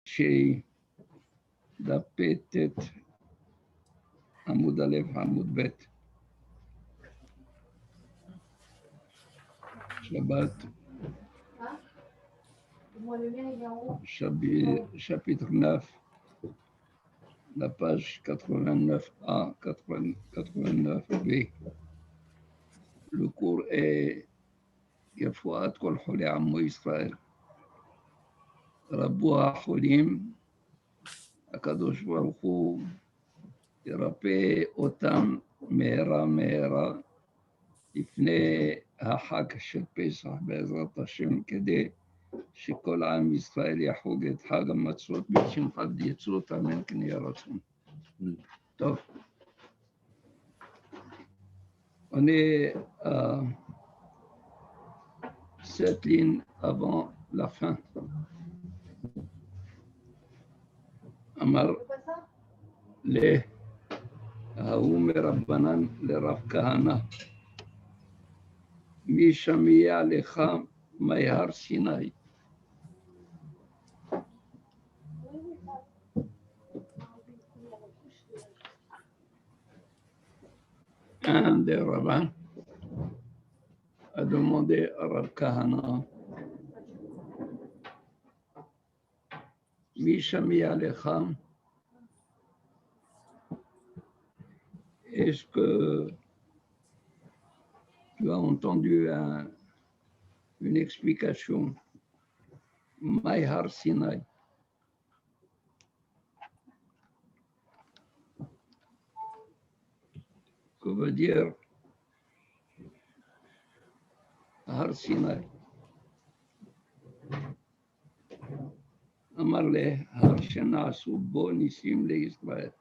chez Dapetet Hamoud Aleph Hamoud Bet. Shabbat. Chapitre 9, la page 89A, 89B. Le cours est Yafuat Kol Holi Ammo Israël. Rabboua Holim, Akadosh Baruch Hu, ירפא אותם מהרה מהרה לפני החג של פסח בעזרת השם, כדי שכל עם ישראל יחוג את חג המצות בשמחת יצרות, אמן כן יהיה רצון. טוב. On est à 7 lignes avant la fin. אמר ההוא מרבנן לרב כהנא, מי שמיע לך מהר סיני. Un des rabbins a demandé à Rav Kahana, Mi shami alecha, est-ce que tu as entendu une explication? Maïhar Sinai. Que veut dire Har Sinai? Amar le Har Shenasu Bo Nisim le Israël.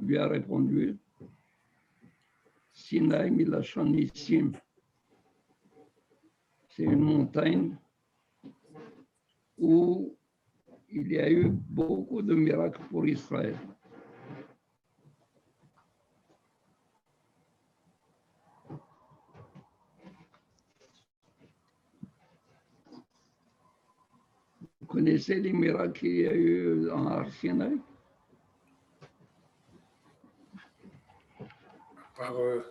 Lui a répondu, Sinai Milachon Nissim, c'est une montagne où il y a eu beaucoup de miracles pour Israël. Vous connaissez les miracles qu'il y a eu en Har Sinai? Par le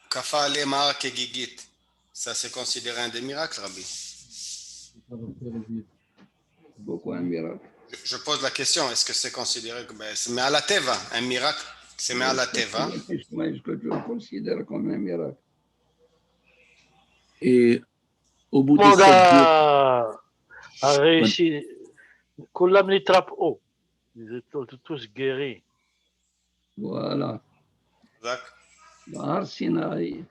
Kafa Lemar Kegigit, ça c'est considéré un des miracles, Rabbi? Pourquoi un miracle? Je pose la question, est-ce que c'est considéré comme c'est Me'al Teva, un miracle, c'est Me'al Teva? Est-ce que tu le considères comme un miracle? Et au bout de 7 jours, a réussi. Koulam les trappe haut. Ils étaient tous guéris. Voilà. Har Sinai,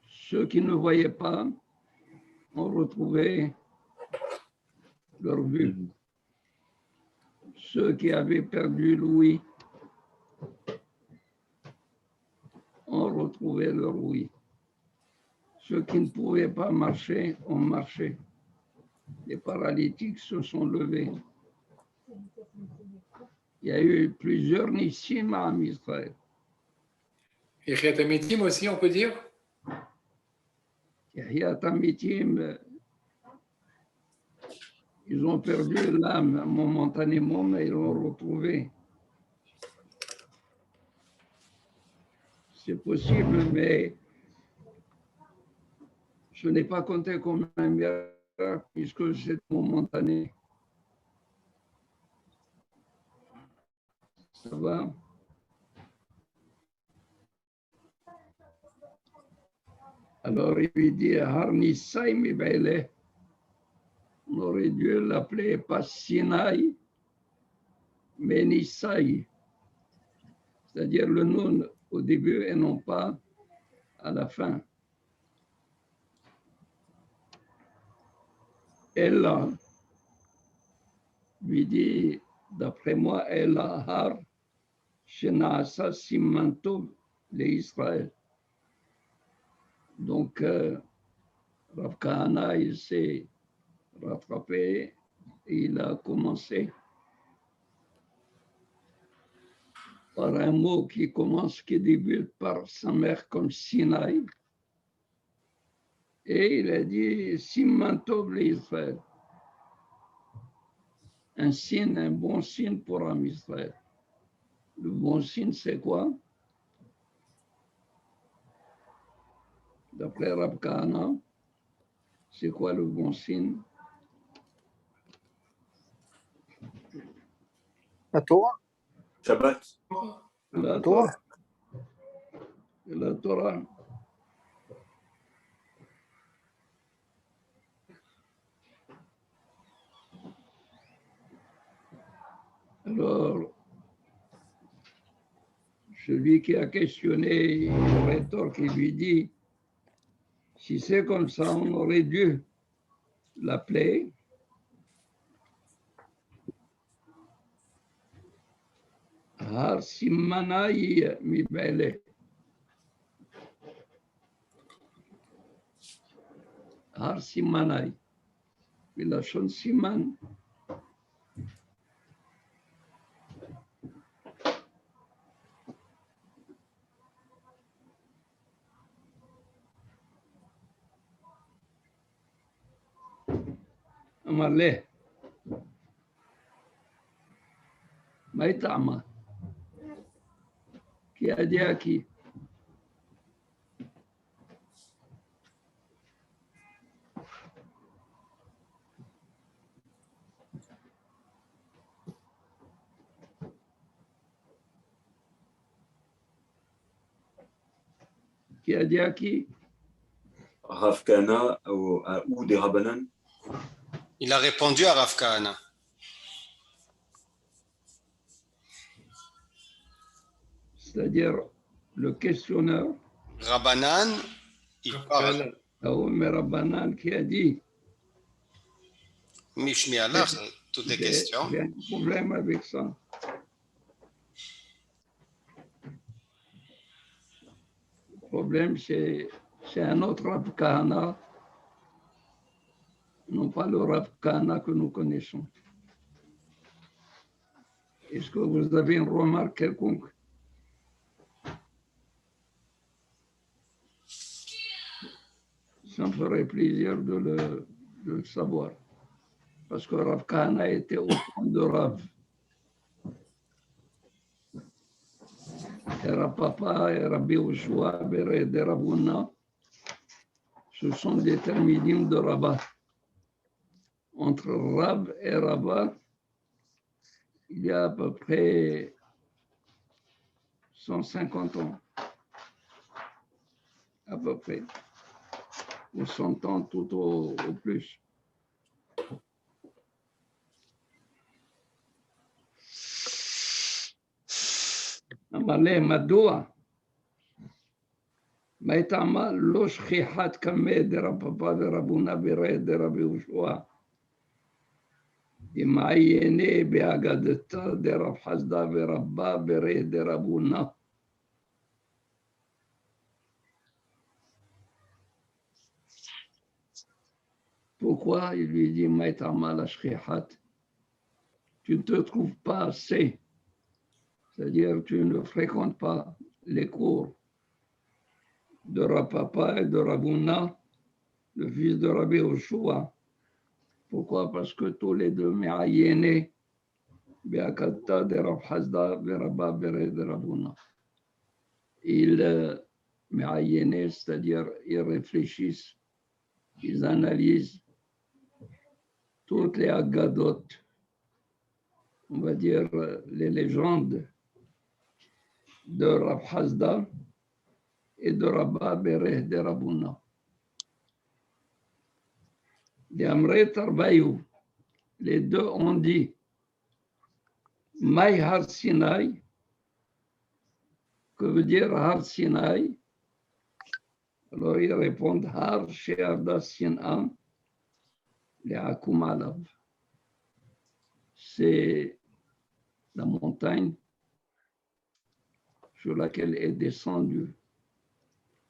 ceux qui ne voyaient pas ont retrouvé leur vue. Ceux qui avaient perdu l'ouïe ont retrouvé leur ouïe. Ceux qui ne pouvaient pas marcher ont marché. Les paralytiques se sont levés. Il y a eu plusieurs nissim à Israël. Et Chiatamitim aussi, on peut dire? Chiatamitim, ils ont perdu l'âme momentanément, mais ils l'ont retrouvée. C'est possible, mais je n'ai pas compté comme un miracle puisque c'est momentané. Ça va? Alors il lui dit Har Nisai Mibele. On aurait dû l'appeler pas Sinai, mais Nisai. C'est-à-dire le nom au début et non pas à la fin. Ella lui dit, d'après moi, Ella Har Shenasa Simanto le Israël. Donc, Rav Kahana, il s'est rattrapé. Il a commencé par un mot qui commence, qui débute par sa mère comme Sinaï. Et il a dit Siman Tov l'Israël. Un signe, un bon signe pour Am Israël. Le bon signe, c'est quoi? D'après Rab Kahana, c'est quoi le bon signe? La Torah. Shabbat. La Torah. Torah. La Torah. Alors, celui qui a questionné le rhétor qui lui dit, si c'est comme ça, on aurait dû l'appeler Har Simanai Mibele. Har Simanai. Bilashon Siman. Amaleh. Maïtama. Qui a dit à qui? Qui a dit à qui? Rav Kahana ou des Rabbanan. Il a répondu à Rav Kahana. C'est-à-dire le questionneur, Rabbanan, il parle. Omer Rabbanan, qui a dit Mishmi Allah, toutes les questions. j'ai un problème avec ça. Le problème, c'est un autre Rav Kahana, non pas le Rav Kahana que nous connaissons. Est-ce que vous avez une remarque quelconque? Ça me ferait plaisir de le savoir. Parce que Rav Kahana était au temps de Rav. Et Rav Papa et Rabbi Ushua et Ravuna, ce sont des termidim de Rabat. Entre Rav et Rabat, il y a à peu près 150 ans. À peu près. Ou 100 ans tout au plus. Amalé Madoua. Maïtama lo shkhihat kameh de Rav Papa de Ravuna de Rabbi Ushua. מעייני בהגדתה דרב חסדה ורבה ברי דרבונה. Pourquoi il lui dit Maïtama la shkhihat? Tu ne te trouves pas assez, c'est-à-dire tu ne fréquentes pas les cours de Rav Papa et de Ravuna, le fils de Rabbi Ushua. Pourquoi? Parce que tous les deux m'ayéné be'akatta de Rav Hasda ve'Rabba bere de Ravuna. Ils m'ayéné, c'est-à-dire ils réfléchissent, ils analysent toutes les agadot, on va dire les légendes de Rav Hasda et de Rabba bere de Ravuna. Les deux ont dit Maï Har Sinai, que veut dire Har Sinai? Alors ils répondent Har She'arda Sin'a Le'akum Alav. C'est la montagne sur laquelle est descendue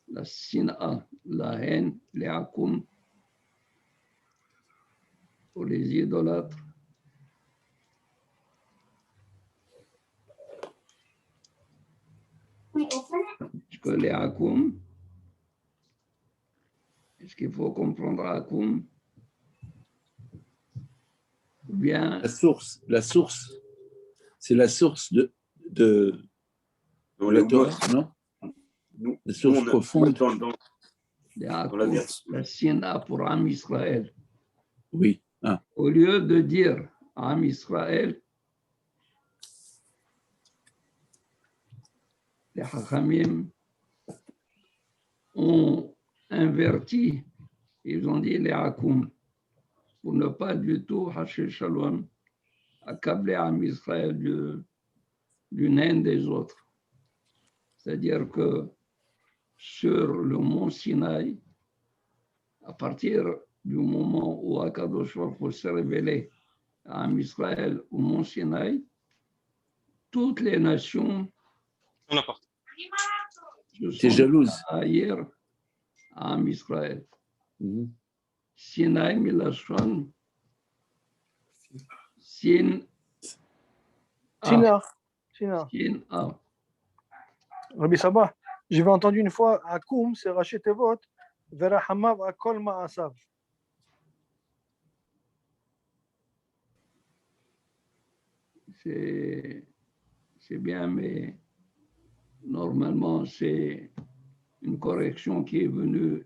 la Sin'a, la haine, Le'akum. pour les idolâtres. Parce que les Akoum, est-ce qu'il faut comprendre Akoum? Ou bien La source, c'est la source de Non, la les Torah, Oumot, non? nous, La source on a- profonde. les la Akoum, version. la Sina pour Am Israël. Oui. Ah, Au lieu de dire Am Israël, les Hachamim ont inverti, ils ont dit les Akoum, pour ne pas du tout, Hachir Shalom, accabler Am Israël d'une haine des autres. C'est-à-dire que sur le mont Sinaï, à partir du moment où Akadosh Baruch Hu s'est révélé à Am Israël au mont Sinaï, toutes les nations N'importe. se t'es sont jalouse. haïr à Am Israël. Mhm. Sinaï Milashon, Sin Sina. A. Rabbi Sabah, j'avais entendu une fois, Akoum, c'est Raché Tevot, Verahamav Akol Ma'asav. C'est bien, mais normalement, c'est une correction qui est venue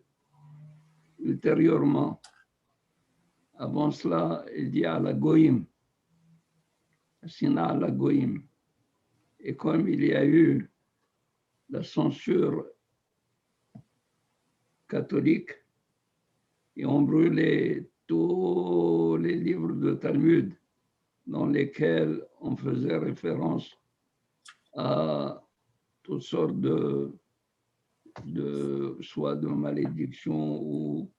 ultérieurement. Avant cela, il dit à la Goïm, Sina à la Goïm. Et comme il y a eu la censure catholique, et ont brûlé tous les livres de Talmud dans lesquels on faisait référence à toutes sortes soit de malédiction ou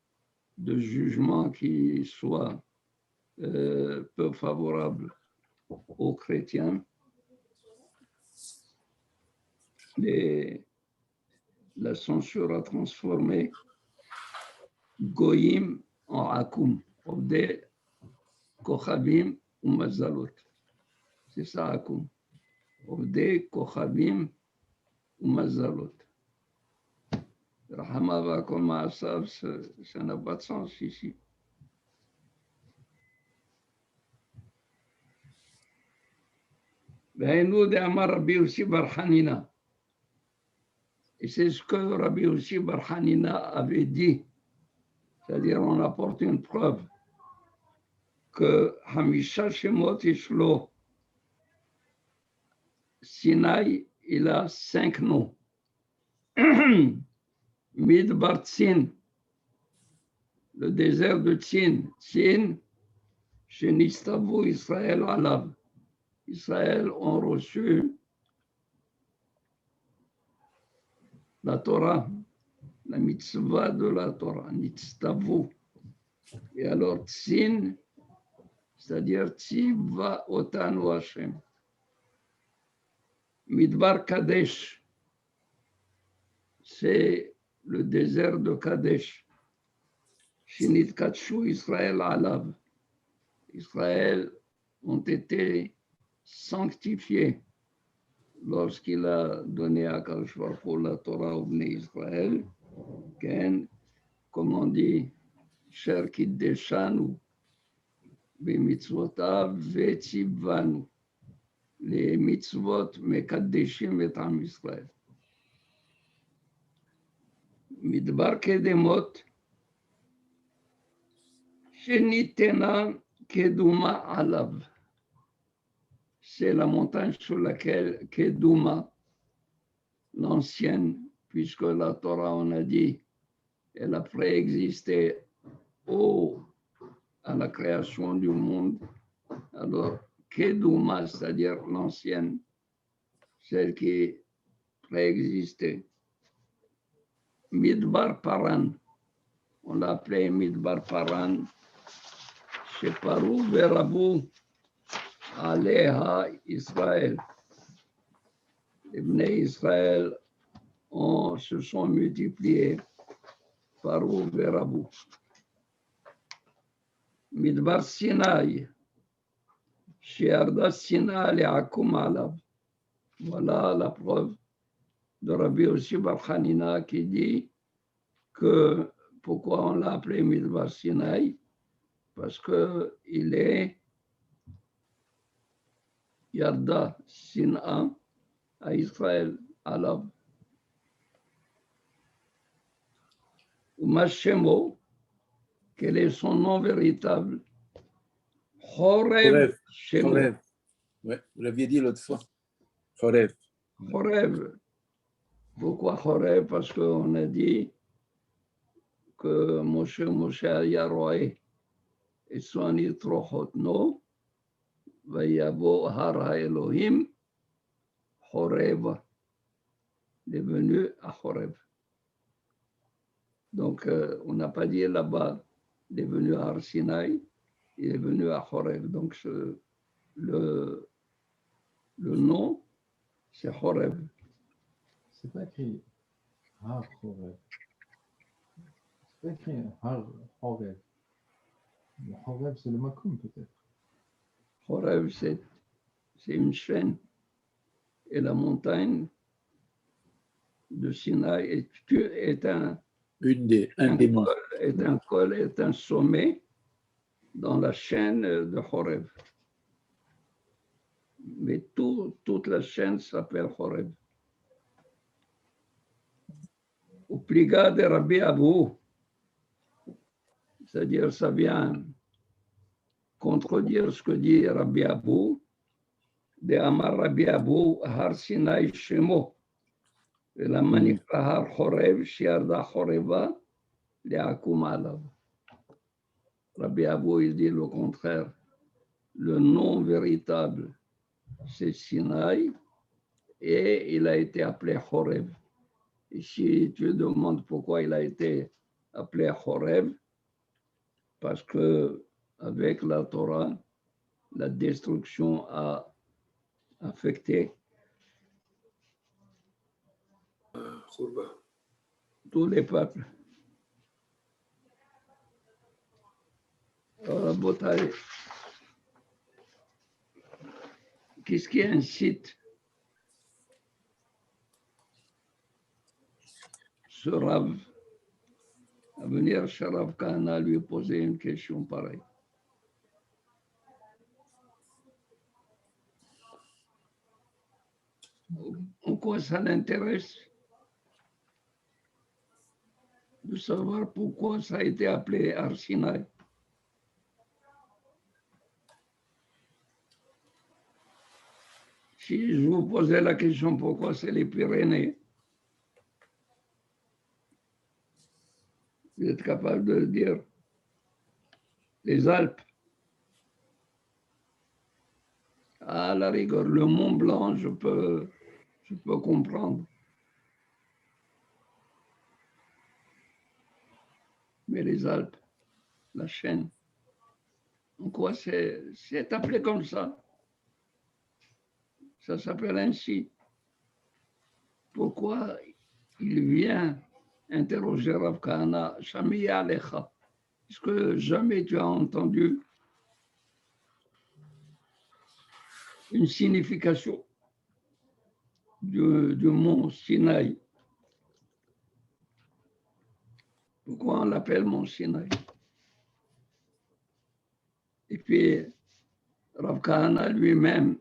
de jugement qui soient peu favorables aux chrétiens. La censure a transformé Goïm en Akoum, Obdé, Kochabim ou Mazalot. C'est ça Akoum. Obdé, Kochabim ou Mazalot. Rahama Kol Ma'asav, ça n'a pas de sens ici. Nous de Amar Rabbi Yossi Bar Hanina. Et c'est ce que Rabbi Yossi Bar Hanina avait dit. C'est-à-dire, on apporte une preuve que Hamisha Shemot Ishlo, Sinaï, il a 5 noms. Midbar Tzin, le désert de Tzin. Tzin, Shenistavu Israël Alav. Israël ont reçu la Torah, la mitzvah de la Torah, Nitztavu. Et alors Tzin, c'est-à-dire Tziva Otanu Hashem. Midbar Kadesh, c'est le désert de Kadesh. Shinit Katshu Israël Alav. Israël ont été sanctifiés lorsqu'il a donné à Kadosh Baruch Hu la Torah au Bnei Israël. Comme on dit, Cher Kiddeshanu, Bemitzvotav Vetzivanu. Les mitzvot mekaddeshim et Am Israël. Midbar Kedemot, Shenitena Keduma Alav. C'est la montagne sur laquelle Keduma, l'ancienne, puisque la Torah, on a dit, elle a préexisté à la création du monde. Alors, Keduma, c'est-à-dire l'ancienne, celle qui préexistait. Midbar Paran, on l'appelait Midbar Paran, chez Parou Verabou, Aléha Israël. Les Bnei Israël se sont multipliés Parou Verabou. Midbar Sinaï, Shiarda Sinaï Akum Alav. Voilà la preuve de Rabbi Yossi Bar Hanina qui dit que pourquoi on l'a appelé Midbar Sinaï? Parce qu'il est Yarda Sina à Israël, Alav. Ou Mashemo, quel est son nom véritable? Chorev Chorev. Shemo. Chorev. Ouais, vous l'aviez dit l'autre fois. Chorev. Chorev. Pourquoi Chorev? Parce qu'on a dit que Moshe Yaroé et son Itrochotno, Vayavo Har Elohim, Chorev. Il est venu à Chorev. Donc, on n'a pas dit là-bas, il est venu à Har Sinaï, il est venu à Chorev. Donc, le nom, c'est Chorev. C'est pas écrit Har Chorev. C'est pas écrit Har Chorev. Le Chorev, c'est le Makoum peut-être. Chorev, c'est une chaîne. Et la montagne de Sinaï est un col, est un sommet dans la chaîne de Chorev. Mais toute la chaîne s'appelle Chorev. Au pliga de Rabbi Abou, c'est-à-dire ça vient contredire ce que dit Rabbi Abou, de Amar Rabbi Abou, Har Sinaï Shemo, et la manifra Har Chorev, Shiarda Choreva, les Akum Alav. Rabbi Abou, il dit le contraire. Le nom véritable, c'est Sinaï, et il a été appelé Chorev. Et si tu demandes pourquoi il a été appelé Chorev, parce que avec la Torah, la destruction a affecté tous les peuples. Rabotai, qu'est-ce qui incite ce Rav à venir chez Rav Kahana lui poser une question pareille? En quoi ça l'intéresse de savoir pourquoi ça a été appelé Har Sinaï? Si je vous posais la question pourquoi c'est les Pyrénées, vous êtes capable de dire les Alpes. À la rigueur, le Mont Blanc, je peux comprendre. Mais les Alpes, la chaîne, en quoi c'est appelé comme ça? Ça s'appelle ainsi. Pourquoi il vient interroger Rav Kahana, Shami Alecha? Est-ce que jamais tu as entendu une signification du mont Sinaï? Pourquoi on l'appelle mont Sinaï? Et puis, Rav Kahana lui-même,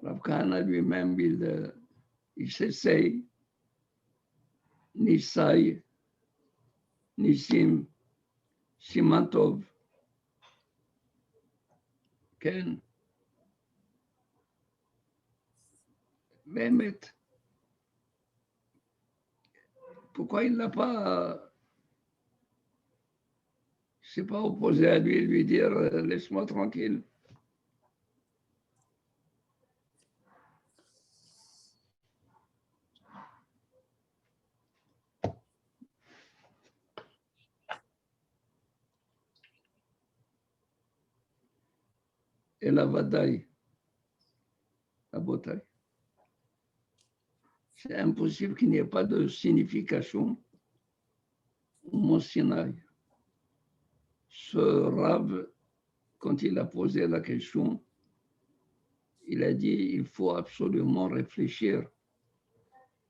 Rav Kahana lui-même, il s'essaye, Nisai, Nissim, Simantov, Ken, Mehmet. Pourquoi il n'a pas, s'est pas opposé à lui dire laisse-moi tranquille? Et la Vadaï, la Botaï. C'est impossible qu'il n'y ait pas de signification au mont Sinaï. Ce Rav, quand il a posé la question, il a dit il faut absolument réfléchir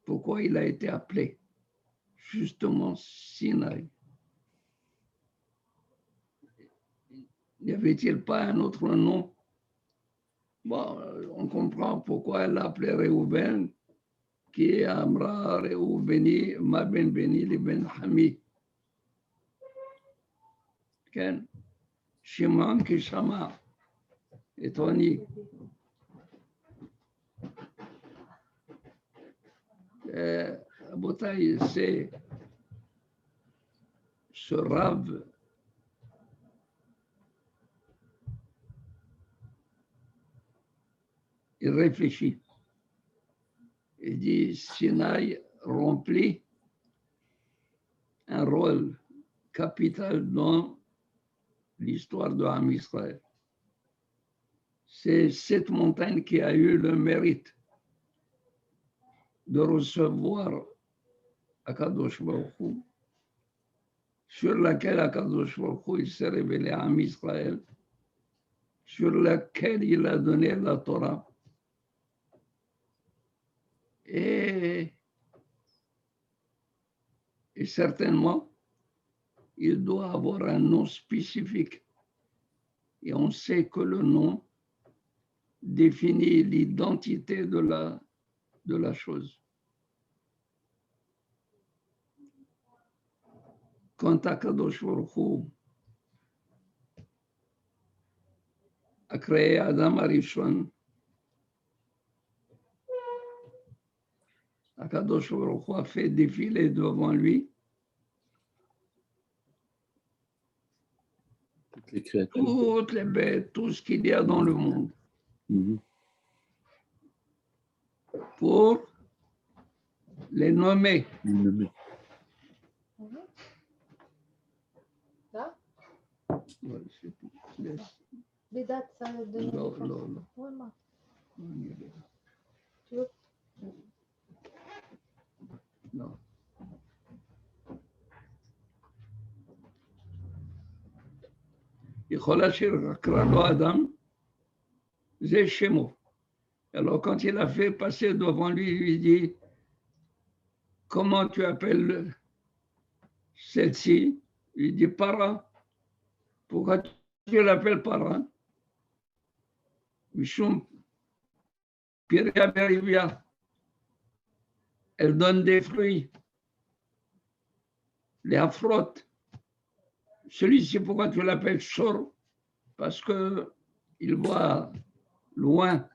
pourquoi il a été appelé justement Sinaï. N'y avait-il pas un autre nom? Bon, on comprend pourquoi elle l'a appelé Réhouven, qui est Amra Réhouveni, Ma Ben Beni, li Ben Hami. Ken, Shimon Kishama, et Tony. Abotaï, c'est ce Rav il réfléchit. Il dit Sinaï remplit un rôle capital dans l'histoire de Ham Israël. C'est cette montagne qui a eu le mérite de recevoir Akadosh Baruch Hu, sur laquelle Akadosh Baruch Hu il s'est révélé à Ham Israël, sur laquelle il a donné la Torah. Et certainement, il doit avoir un nom spécifique. Et on sait que le nom définit l'identité de la chose. Quand Akadosh Baruch Hu a créé Adam Arishon, Akadosh Baruch Hu a fait défiler devant lui toutes les créatures. toutes les bêtes, tout ce qu'il y a dans le monde, pour les nommer. Là, Ouais, c'est tout. Laisse. les dates, ça donne. Non, non, non. Voilà. On y est. Tu veux? Non. יכול להשאיר קרא לו אדם, זה שמו. Alors quand il a fait passer devant lui, il lui dit, comment tu appelles celle-ci? Il dit Para. Pourquoi tu l'appelles Para? Mishum Piria Berivia. Elle donne des fruits. Les afrotes. Celui-ci, pourquoi tu l'appelles Shor? Parce qu'il voit loin.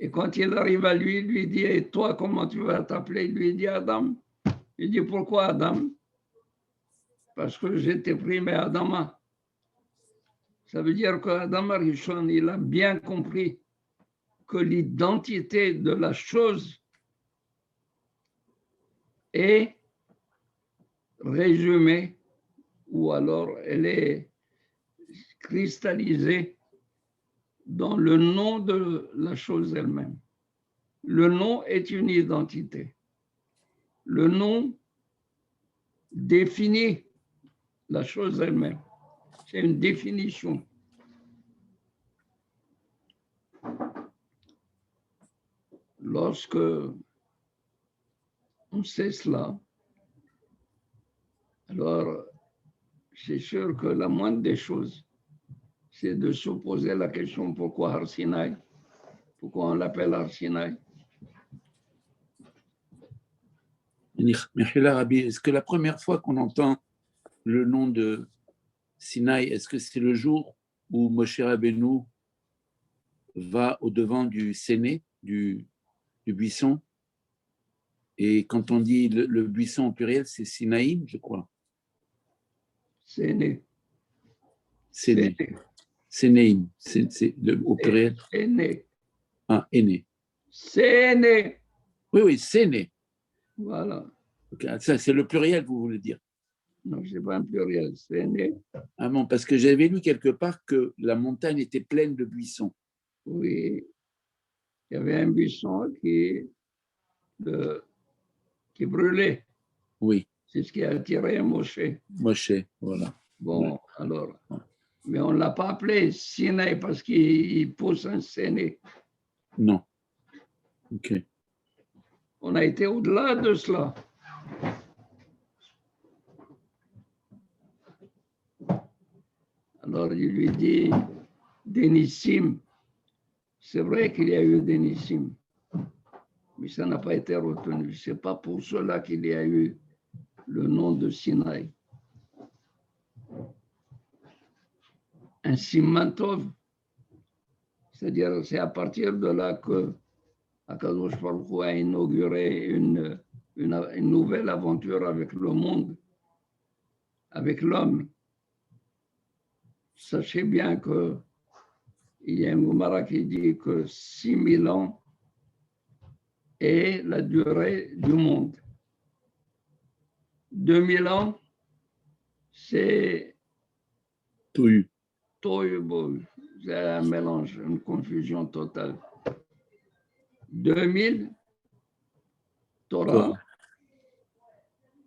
Et quand il arrive à lui, il lui dit, et toi, comment tu vas t'appeler? Il lui dit Adam. Il dit, pourquoi Adam? Parce que j'étais primé Adama. Ça veut dire que Adam Arishon, il a bien compris que l'identité de la chose est résumée, ou alors elle est cristallisée dans le nom de la chose elle-même. Le nom est une identité. Le nom définit la chose elle-même. C'est une définition. Lorsque on sait cela, alors c'est sûr que la moindre des choses, c'est de se poser la question pourquoi Har Sinaï? Pourquoi on l'appelle Har Sinaï? Mechila Rabbi, est-ce que la première fois qu'on entend le nom de Sinaï, est-ce que c'est le jour où Moshe Rabbeinu va au-devant du séné, du buisson? Et quand on dit le buisson au pluriel, c'est Sinaïm, je crois. Séné. Séné. Sénéim, c'est au pluriel. Séné. Ah, aîné. Séné. Oui, séné. Voilà. Okay, ça, c'est le pluriel, vous voulez dire? Non, ce n'est pas un pluriel, séné. Ah bon, parce que j'avais lu quelque part que la montagne était pleine de buissons. Oui. il y avait un buisson qui brûlait. Oui, C'est ce qui a attiré Moshe. Moshe, voilà. Bon, Ouais. alors. Mais on ne l'a pas appelé Sinaï parce qu'il pousse un séné. Non. Ok. On a été au-delà de cela. Alors il lui dit, des Nissim. C'est vrai qu'il y a eu des Nissim, mais ça n'a pas été retenu. Ce n'est pas pour cela qu'il y a eu le nom de Sinaï. Un Simantov, c'est-à-dire c'est à partir de là que Akadosh Baruch Hu a inauguré une nouvelle aventure avec le monde, avec l'homme. Sachez bien que il y a un Gemara qui dit que 6000 ans est la durée du monde. 2000 ans, c'est Tohu. C'est un mélange, une confusion totale. 2000, Torah,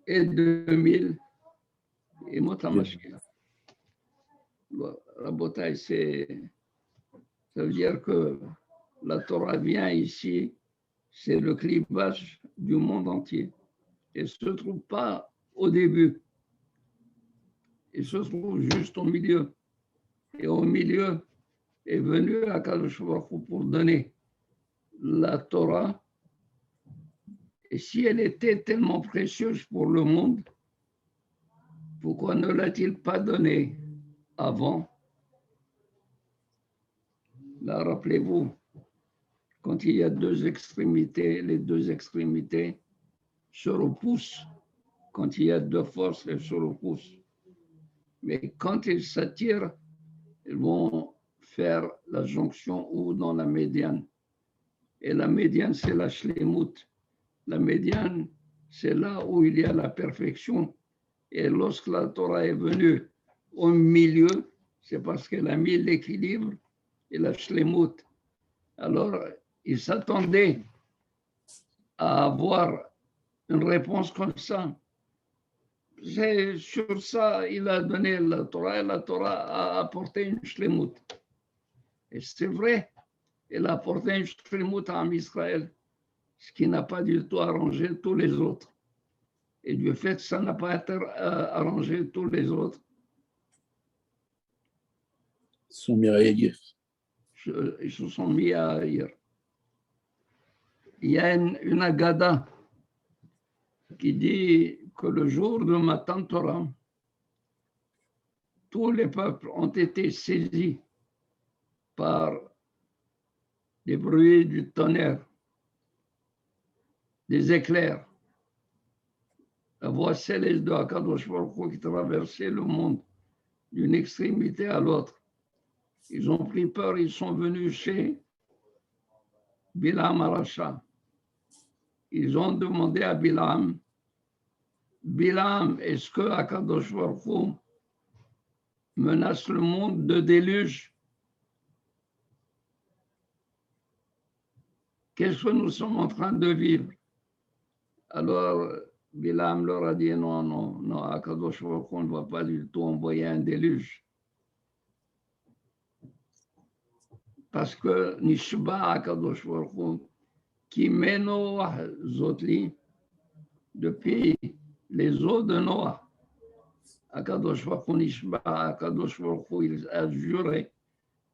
et 2000, et Motamashkia. Rabotai, ça veut dire que la Torah vient ici, c'est le clivage du monde entier. Elle ne se trouve pas au début, elle se trouve juste au milieu. Et au milieu est venu Akadosh Baruch Hu pour donner la Torah. Et si elle était tellement précieuse pour le monde, pourquoi ne l'a-t-il pas donnée avant? Là, rappelez-vous, quand il y a deux extrémités, les deux extrémités se repoussent. Quand il y a deux forces, elles se repoussent. Mais quand elles s'attirent, elles vont faire la jonction ou dans la médiane. Et la médiane, c'est la shlemut. La médiane, c'est là où il y a la perfection. Et lorsque la Torah est venue au milieu, c'est parce qu'elle a mis l'équilibre et la shlemut. Alors, il s'attendait à avoir une réponse comme ça. C'est sur ça, il a donné la Torah, et la Torah a apporté une shlemut. Et c'est vrai, elle a apporté une shlemut à Israël, ce qui n'a pas du tout arrangé tous les autres. Et du fait que ça n'a pas arrangé tous les autres, Ils sont mis à haïr. ils se sont mis à haïr. Il y a une Agada qui dit que le jour de Matan Torah, tous les peuples ont été saisis par les bruits du tonnerre, des éclairs, la voix céleste de Akadosh Baruch Hu qui traversait le monde d'une extrémité à l'autre. Ils ont pris peur, ils sont venus chez Bilam Arasha. Ils ont demandé à Bilam, Bilam, est-ce que Akadosh Baruch Hu menace le monde de déluge? Qu'est-ce que nous sommes en train de vivre? Alors, Bilam leur a dit non, Akadosh Baruch Hu ne va pas du tout envoyer un déluge. Parce que Nishba Akadosh Baruch Hu, qui met Noah Zotli, depuis les eaux de Noah, Akadosh Baruch Hu Nishba, Akadosh Baruch Hu, il a juré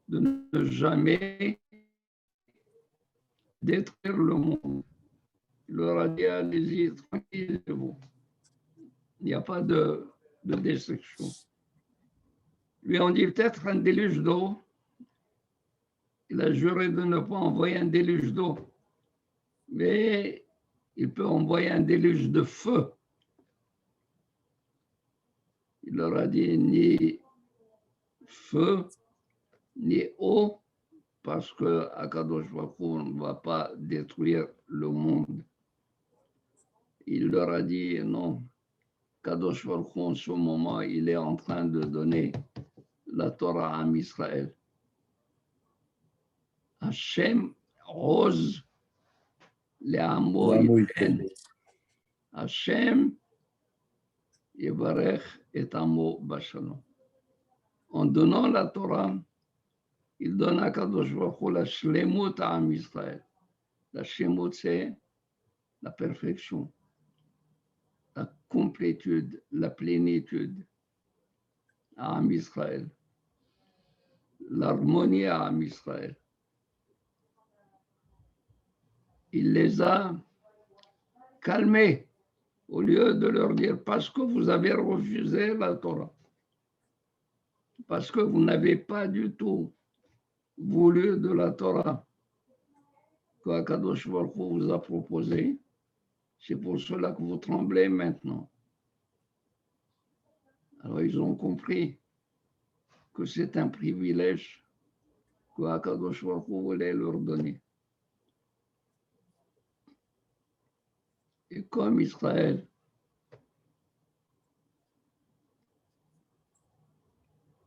de ne jamais détruire le monde. Il leur a dit, allez-y, tranquillez-vous. Il n'y a pas de destruction. Lui on dit peut-être un déluge d'eau. Il a juré de ne pas envoyer un déluge d'eau. Mais il peut envoyer un déluge de feu. Il leur a dit ni feu, ni eau, parce que Akadosh Baruch Hu ne va pas détruire le monde. Il leur a dit non, Akadosh Baruch Hu en ce moment, il est en train de donner la Torah à Israël. Hachem עוז לעמו לעמו ייתן. ייתן. השם יברך את עמו בשלום. En donnant la Torah, il donne à Kadosh Baruch Hu la shlemut à Am Israël. La shlemut, c'est la perfection, la complétude, la plénitude à Am Israël, l'harmonie à Am Israël. Il les a calmés au lieu de leur dire parce que vous avez refusé la Torah, parce que vous n'avez pas du tout voulu de la Torah que Kadosh Baruch Hu vous a proposé. C'est pour cela que vous tremblez maintenant. Alors ils ont compris que c'est un privilège que Akadosh Baruch Hu voulait leur donner. Et comme Israël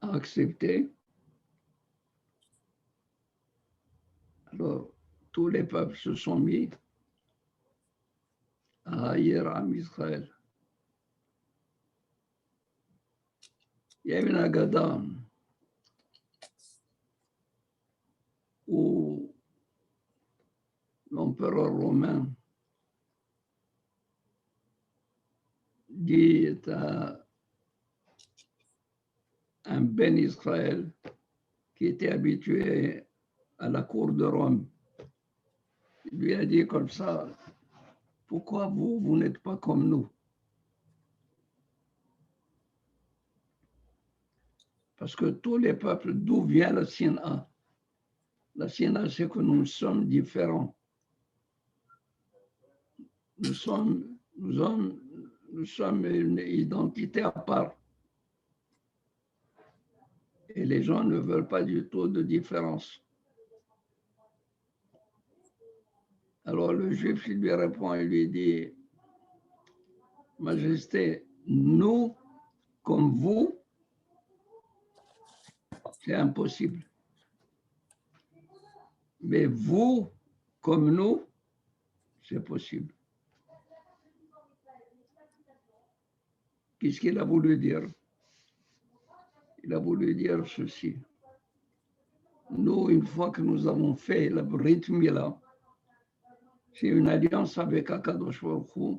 a accepté, alors tous les peuples se sont mis à haïr Am Israël. Il y a une agada où l'empereur romain dit à un Ben Israël qui était habitué à la cour de Rome. Il lui a dit comme ça, pourquoi vous n'êtes pas comme nous? Parce que tous les peuples, d'où vient la Sina? La Sina, c'est que nous sommes différents. Nous sommes une identité à part. Et les gens ne veulent pas du tout de différence. Alors le juif, il lui répond, il lui dit, Majesté, nous, comme vous, c'est impossible. Mais vous, comme nous, c'est possible. Qu'est-ce qu'il a voulu dire? Il a voulu dire ceci. Nous, une fois que nous avons fait la Brit Mila, c'est une alliance avec Akadosh Baruch Hu.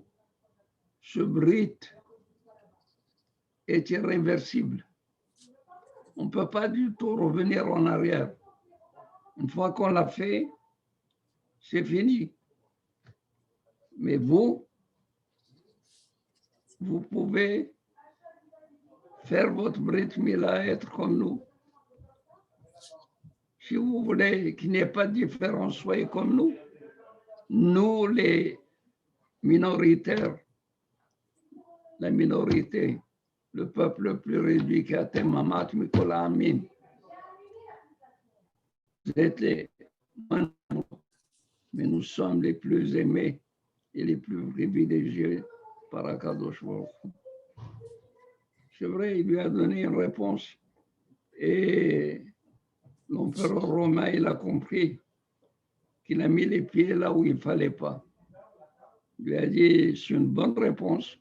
Ce Brit est irréversible. On ne peut pas du tout revenir en arrière. Une fois qu'on l'a fait, c'est fini. Mais vous pouvez faire votre Brit Mila, être comme nous. Si vous voulez qu'il n'y ait pas de différence, soyez comme nous. Nous, les minoritaires, la minorité, le peuple le plus réduit qui a Mamat Mikola Amin. Vous êtes les mais nous sommes les plus aimés et les plus privilégiés par Akadosh Baruch Hu. C'est vrai, il lui a donné une réponse et l'empereur romain, il a compris qu'il a mis les pieds là où il ne fallait pas. Il lui a dit, c'est une bonne réponse,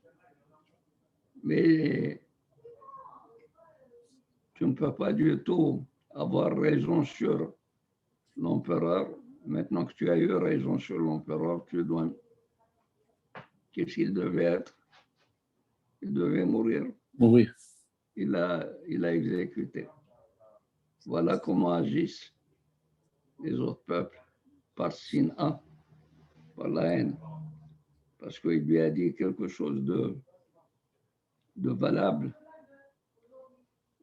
mais tu ne peux pas du tout avoir raison sur l'empereur. Maintenant que tu as eu raison sur l'empereur, tu dois... Qu'est-ce qu'il devait être? Il devait mourir. Mourir. Il a exécuté. Voilà comment agissent les autres peuples, par Sina, par la haine. Parce qu'il lui a dit quelque chose de valable,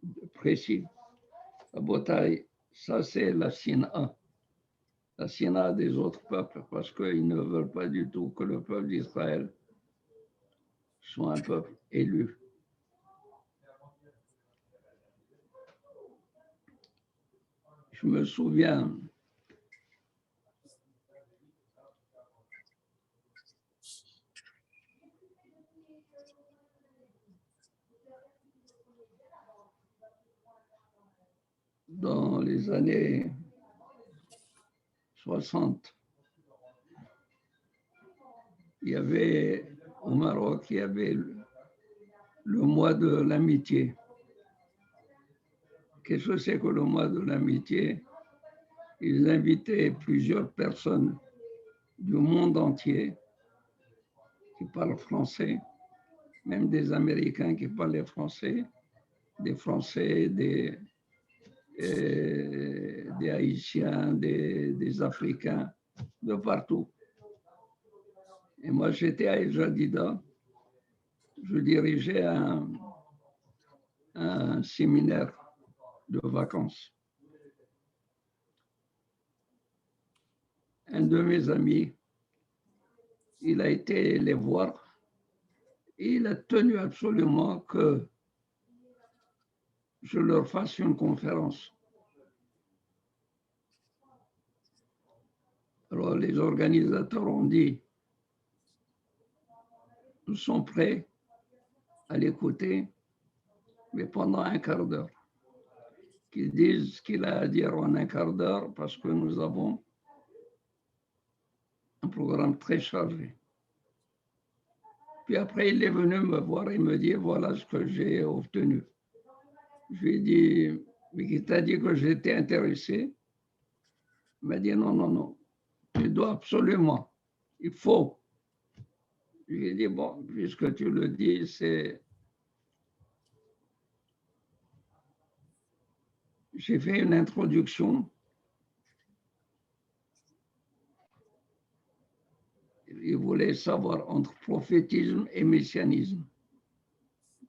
de précis. La bataille, ça c'est la Sina des autres peuples, parce qu'ils ne veulent pas du tout que le peuple d'Israël soit un peuple élu. Je me souviens dans les années 60, il y avait au Maroc, il y avait le mois de l'amitié. Qu'est-ce que c'est que le mois de l'amitié? Ils invitaient plusieurs personnes du monde entier qui parlent français, même des Américains qui parlaient français, des Français, des Haïtiens, des Africains, de partout. Et moi, j'étais à El Jadida, je dirigeais un séminaire de vacances. Un de mes amis, il a été les voir et il a tenu absolument que je leur fasse une conférence. Alors les organisateurs ont dit, nous sommes prêts à l'écouter, mais pendant un quart d'heure. Qu'ils disent ce qu'il a à dire en un quart d'heure parce que nous avons un programme très chargé. Puis après, il est venu me voir et me dire, voilà ce que j'ai obtenu. Je lui ai dit, mais qui t'a dit que j'étais intéressé? Il m'a dit, non, non, non, tu dois absolument, il faut. Je lui ai dit, bon, puisque tu le dis, c'est... J'ai fait une introduction. Il voulait savoir entre prophétisme et messianisme.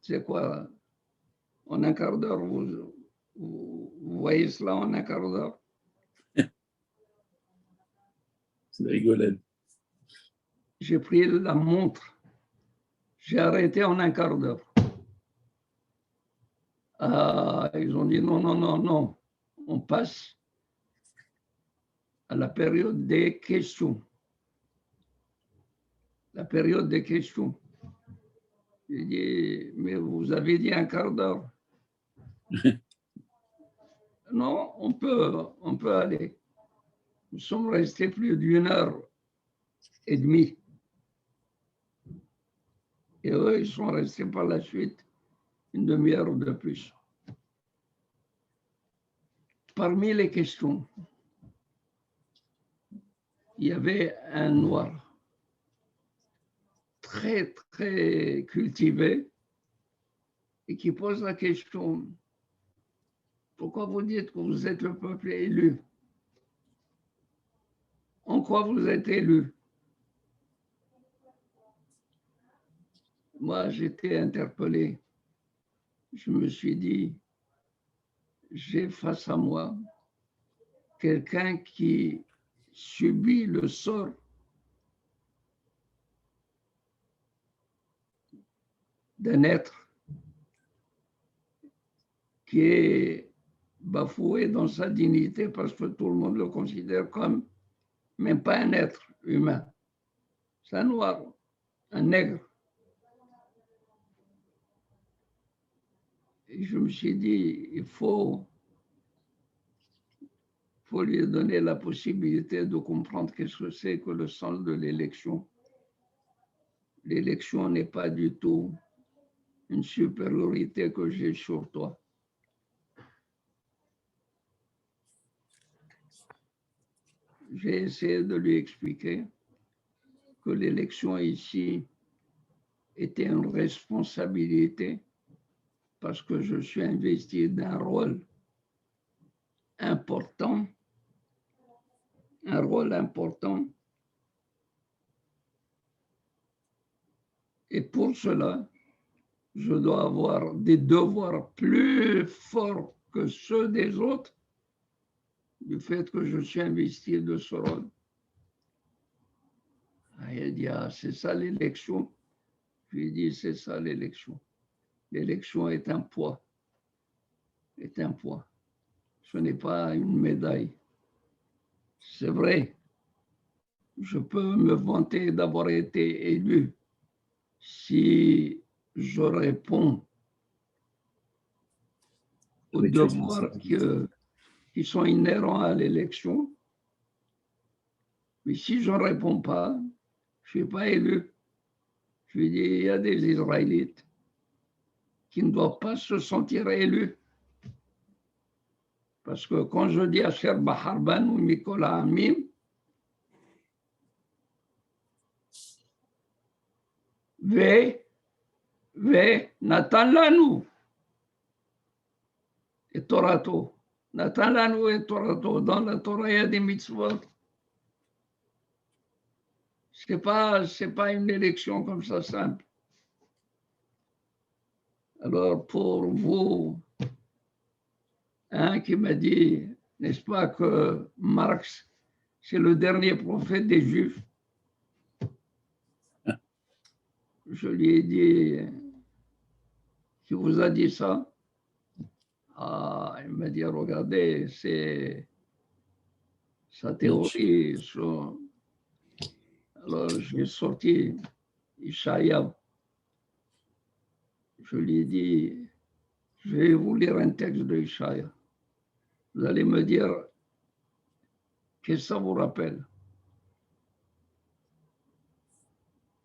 C'est quoi? En un quart d'heure, vous voyez cela en un quart d'heure? C'est rigolade. J'ai pris la montre. J'ai arrêté en un quart d'heure. Ah, ils ont dit non, non, non, non. On passe à la période des questions. La période des questions. J'ai dit, mais vous avez dit un quart d'heure. Non, on peut aller. Nous sommes restés plus d'1h30. Et eux, ils sont restés par la suite une demi-heure de plus. Parmi les questions, il y avait un noir très, très cultivé et qui pose la question, pourquoi vous dites que vous êtes le peuple élu? En quoi vous êtes élu? Moi, j'étais interpellé. Je me suis dit, j'ai face à moi quelqu'un qui subit le sort d'un être qui est bafoué dans sa dignité parce que tout le monde le considère comme même pas un être humain. C'est un noir, un nègre. Et je me suis dit, il faut lui donner la possibilité de comprendre qu'est-ce que c'est que le sens de l'élection. L'élection n'est pas du tout une supériorité que j'ai sur toi. J'ai essayé de lui expliquer que l'élection ici était une responsabilité parce que je suis investi d'un rôle important, et pour cela, je dois avoir des devoirs plus forts que ceux des autres du fait que je suis investi de ce rôle. Il a dit, ah, c'est ça l'élection. Je lui ai dit, c'est ça l'élection. L'élection est un poids. Ce n'est pas une médaille. C'est vrai, je peux me vanter d'avoir été élu si je réponds aux devoirs qui sont inhérents à l'élection. Mais si je ne réponds pas, Je ne suis pas élu. Je lui dis, il y a des Israélites qui ne doivent pas se sentir élus. Parce que quand je dis Asher Baharban ou Mikola Amim, Natan Lanu et Torato. Natan Lanu et Torato. Dans la Torah, il y a des mitzvot. Ce n'est pas une élection comme ça simple. Alors, pour vous, un qui m'a dit, n'est-ce pas, que Marx, c'est le dernier prophète des Juifs. Je lui ai dit, qui vous a dit ça? Ah, il m'a dit, regardez, c'est sa théorie. Alors, je lui ai sorti Ishaïa. Je lui ai dit, je vais vous lire un texte de Ishaïa. Vous allez me dire, qu'est-ce que ça vous rappelle?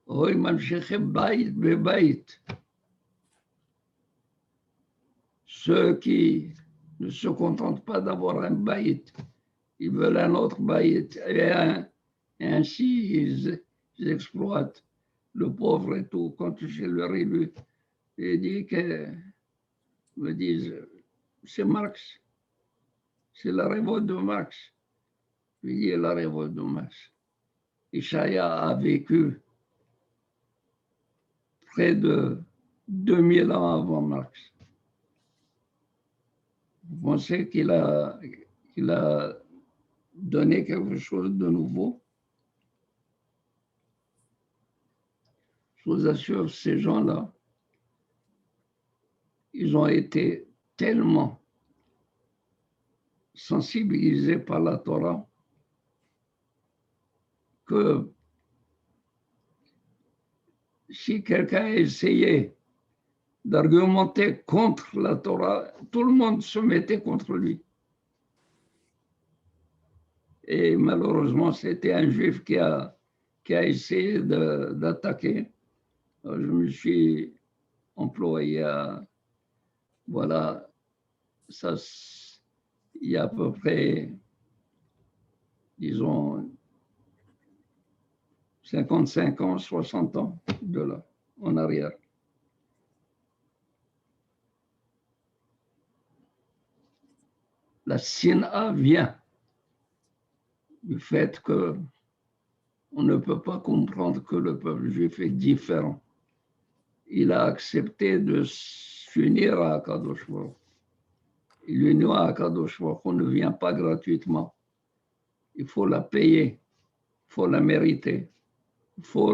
Oui, Mamshechem Baït Bebaït. Ceux qui ne se contentent pas d'avoir un baït, ils veulent un autre baït. Et ainsi, ils exploitent le pauvre et tout. Quand je leur ai lu, il dit que, me disent, c'est Marx. C'est la révolte de Marx. Je lui dis, la révolte de Marx. Ishaïa a vécu près de 2000 ans avant Marx. Vous pensez qu'il a donné quelque chose de nouveau? Je vous assure, ces gens-là, ils ont été tellement sensibilisés par la Torah que si quelqu'un a essayé d'argumenter contre la Torah, tout le monde se mettait contre lui. Et malheureusement, c'était un juif qui a essayé d'attaquer. Je me suis employé à, voilà, ça, il y a à peu près, disons, 55 ans, 60 ans de là, en arrière. La Sina vient du fait que on ne peut pas comprendre que le peuple juif est différent. Il a accepté de s'unir à Akadosh Baruch. Et l'union à Akadosh Baruch ne vient pas gratuitement. Il faut la payer, il faut la mériter, il faut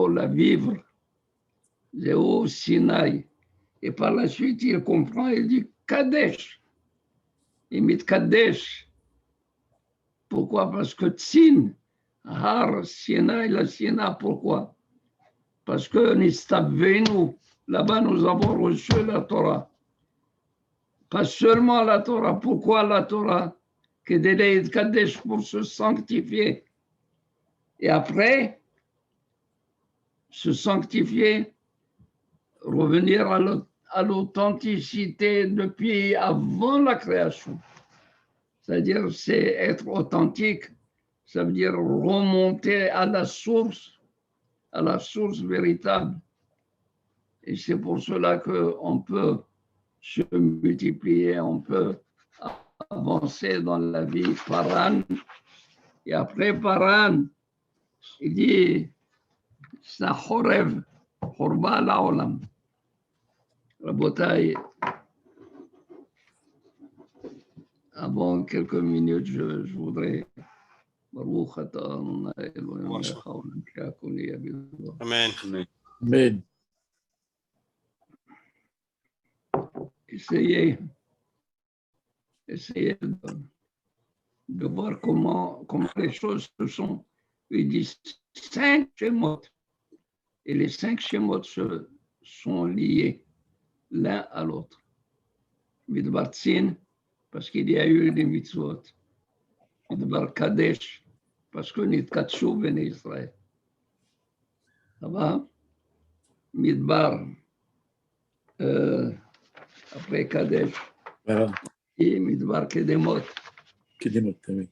la vivre. Zéo Sinaï. Et par la suite, il comprend, il dit Kadesh. Il met Kadesh. Pourquoi? Parce que Tsin, Har, Sinaï, la Sina, pourquoi? Parce que Nistabvenu, là-bas nous avons reçu la Torah. Pas seulement la Torah. Pourquoi la Torah? Que de Kadesh pour se sanctifier. Et après, se sanctifier, revenir à l'authenticité depuis avant la création. C'est-à-dire, c'est être authentique, ça veut dire remonter à la source véritable. Et c'est pour cela qu'on peut se multiplier, on peut avancer dans la vie. Paran, et après Paran, il dit, c'est un chorev, chorba la'olam. Rabotai, avant quelques minutes, je voudrais. Amen. Amen. Essayez de voir comment les choses se sont. Il dit 5 Shemot. Et les 5 Shemot sont liés l'un à l'autre. Midbar Tsin, parce qu'il y a eu des mitzvot. Midbar Kadesh, parce que Nitkatsu Bene Israël. Ça va? Midbar, après Kadesh, Voilà, et Midbar Kedemot, Kedemot, oui.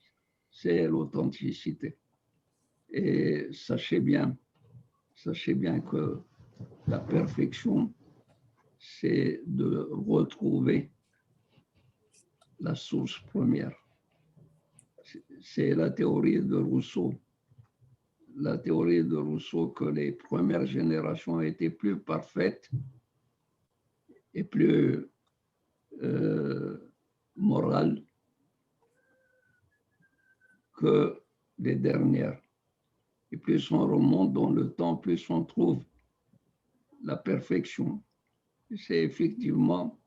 c'est l'authenticité. Et sachez bien que la perfection, c'est de retrouver la source première. C'est la théorie de Rousseau. La théorie de Rousseau que les premières générations étaient plus parfaites et plus morales que les dernières. Et plus on remonte dans le temps, plus on trouve la perfection. C'est effectivement,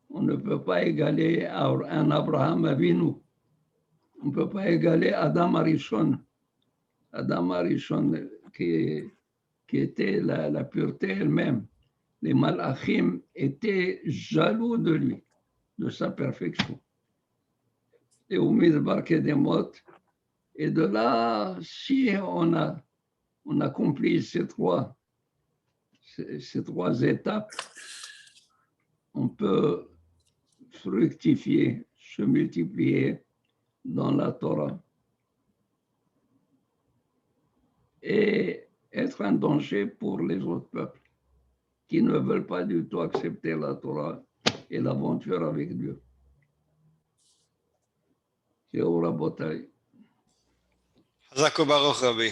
on ne peut pas égaler un Abraham Avinu. On ne peut pas égaler Adam Arishon. Adam Arishon qui était la pureté elle-même. Les Malachim étaient jaloux de lui, de sa perfection. Et au Midbar Kedemot, et de là, si on accomplit ces trois étapes, on peut fructifier, se multiplier dans la Torah et être un danger pour les autres peuples qui ne veulent pas du tout accepter la Torah et l'aventure avec Dieu. C'est au Rabotai. Hazak Baruch Rabbi.